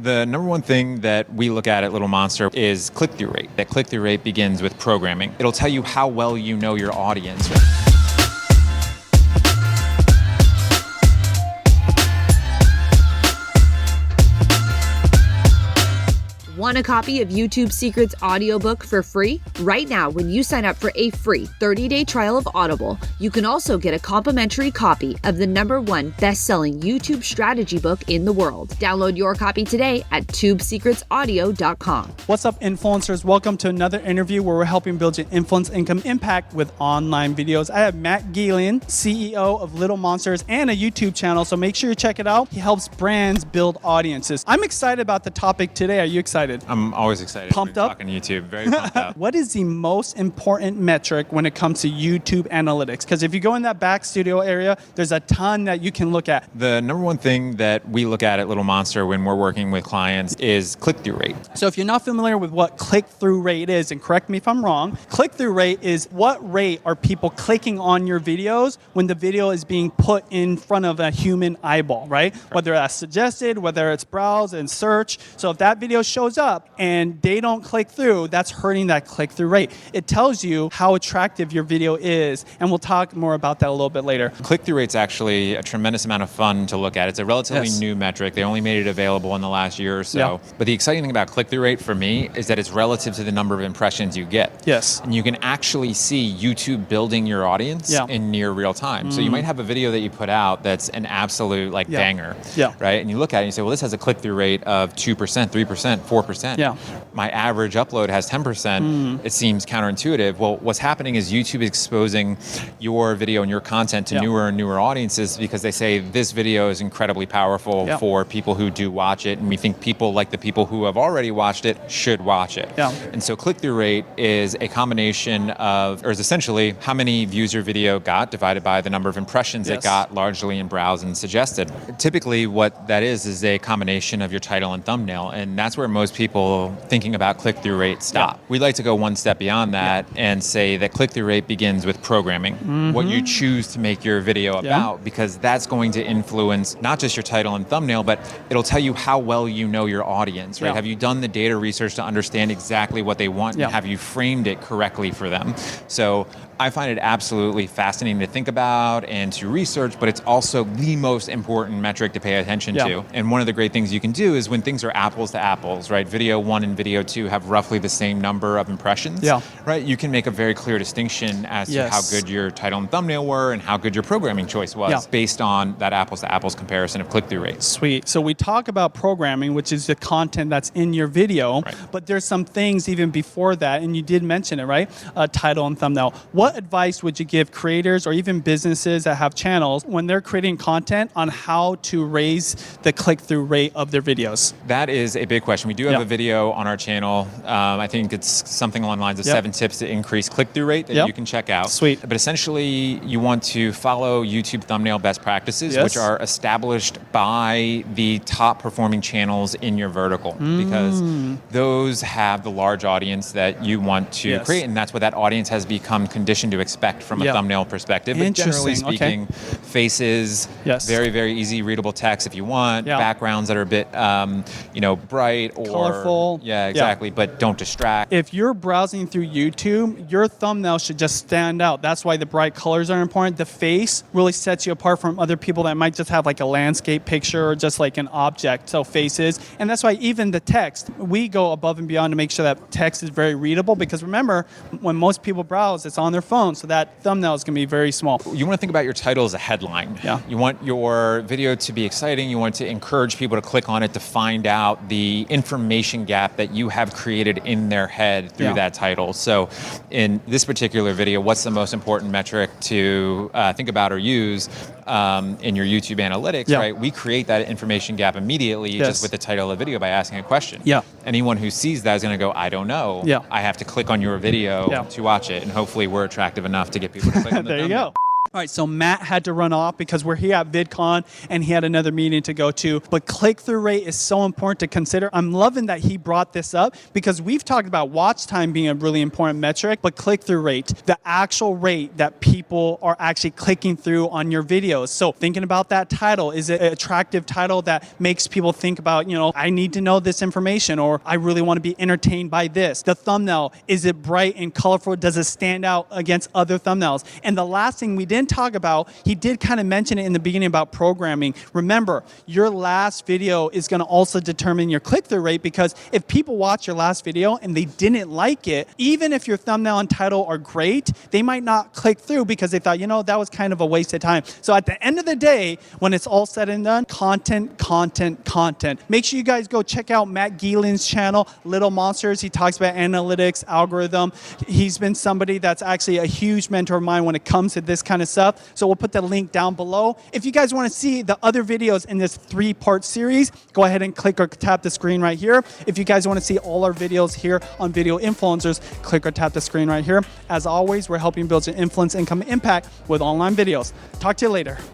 The number one thing that we look at Little Monster is click-through rate. That click-through rate begins with programming. It'll tell you how well you know your audience. Want a copy of YouTube Secrets audiobook for free? Right now, when you sign up for a free 30-day trial of Audible, you can also get a complimentary copy of the #1 best-selling YouTube strategy book in the world. Download your copy today at tubesecretsaudio.com. What's up, influencers? Welcome to another interview where we're helping build your influence income impact with online videos. I have Matt Gillian, CEO of Little Monsters and a YouTube channel, so make sure you check it out. He helps brands build audiences. I'm excited about the topic today. Are you excited? I'm always excited. Pumped up? Talking YouTube. Very pumped up. What is the most important metric when it comes to YouTube analytics? Because if you go in that back studio area, there's a ton that you can look at. The number one thing that we look at Little Monster when we're working with clients is click-through rate. So if you're not familiar with what click-through rate is, and correct me if I'm wrong, click-through rate is what rate are people clicking on your videos when the video is being put in front of a human eyeball, right? Whether that's suggested, whether it's browse and search. So if that video shows up and they don't click through, that's hurting that click-through rate. It tells you how attractive your video is, and we'll talk more about that a little bit later. Click-through rate's actually a tremendous amount of fun to look at. It's a relatively new metric. They only made it available in the last year or so. Yeah. But the exciting thing about click-through rate for me is that it's relative to the number of impressions you get. Yes. And you can actually see YouTube building your audience in near real time. So you might have a video that you put out that's an absolute banger, right? And you look at it and you say, well, this has a click-through rate of 2%, 3%, 4%. Yeah. My average upload has 10%. It seems counterintuitive. Well, what's happening is YouTube is exposing your video and your content to newer and newer audiences because they say this video is incredibly powerful for people who do watch it, and we think people like the people who have already watched it should watch it. Yeah. And so click-through rate is a combination of, or is essentially how many views your video got divided by the number of impressions it got largely in browse and suggested. Typically what that is a combination of your title and thumbnail, and that's where most people thinking about click-through rate stop. We'd like to go one step beyond that and say that click-through rate begins with programming, what you choose to make your video about, because that's going to influence not just your title and thumbnail, but it'll tell you how well you know your audience, right? Have you done the data research to understand exactly what they want, and have you framed it correctly for them? So I find it absolutely fascinating to think about and to research, but it's also the most important metric to pay attention to. And one of the great things you can do is when things are apples to apples, right? Video 1 and video 2 have roughly the same number of impressions, right? You can make a very clear distinction as to how good your title and thumbnail were and how good your programming choice was based on that apples to apples comparison of click-through rates. Sweet. So we talk about programming, which is the content that's in your video, but there's some things even before that, and you did mention it, right? Title and thumbnail. What advice would you give creators or even businesses that have channels when they're creating content on how to raise the click-through rate of their videos? That is a big question. We do have a video on our channel. I think it's something along the lines of 7 tips to increase click-through rate that you can check out. Sweet. But essentially, you want to follow YouTube thumbnail best practices, which are established by the top performing channels in your vertical, because those have the large audience that you want to create, and that's what that audience has become conditioned to expect from a thumbnail perspective. But generally speaking, faces, very, very easy readable text if you want, backgrounds that are a bit, bright or colorful. Yeah, exactly. But don't distract. If you're browsing through YouTube, your thumbnail should just stand out. That's why the bright colors are important. The face really sets you apart from other people that might just have like a landscape picture or just like an object. So faces. And that's why even the text, we go above and beyond to make sure that text is very readable, because remember, when most people browse, it's on their phone. So that thumbnail is going to be very small. You want to think about your title as a headline. You want your video to be exciting. You want to encourage people to click on it to find out the information gap that you have created in their head through that title. So in this particular video, what's the most important metric to think about or use in your YouTube analytics, right? We create that information gap immediately just with the title of the video by asking a question. Anyone who sees that is going to go, I don't know. I have to click on your video to watch it, and hopefully we're attractive enough to get people to click on the There you go. All right, so Matt had to run off because we're here at VidCon and he had another meeting to go to. But click-through rate is so important to consider. I'm loving that he brought this up because we've talked about watch time being a really important metric, but click-through rate, the actual rate that people are actually clicking through on your videos. So thinking about that title, is it an attractive title that makes people think about, I need to know this information, or I really want to be entertained by this? The thumbnail, is it bright and colorful? Does it stand out against other thumbnails? And the last thing we didn't talk about, he did kind of mention it in the beginning about programming. Remember, your last video is going to also determine your click-through rate, because if people watch your last video and they didn't like it, even if your thumbnail and title are great, they might not click through because they thought, that was kind of a waste of time. So at the end of the day, when it's all said and done, content, content, content. Make sure you guys go check out Matt Gillian's channel, Little Monsters. He talks about analytics, algorithm. He's been somebody that's actually a huge mentor of mine when it comes to this kind of stuff. So we'll put the link down below. If you guys want to see the other videos in this 3-part series, go ahead and click or tap the screen right here. If you guys want to see all our videos here on Video Influencers, click or tap the screen right here. As always, we're helping build an influence, income, impact with online videos. Talk to you later.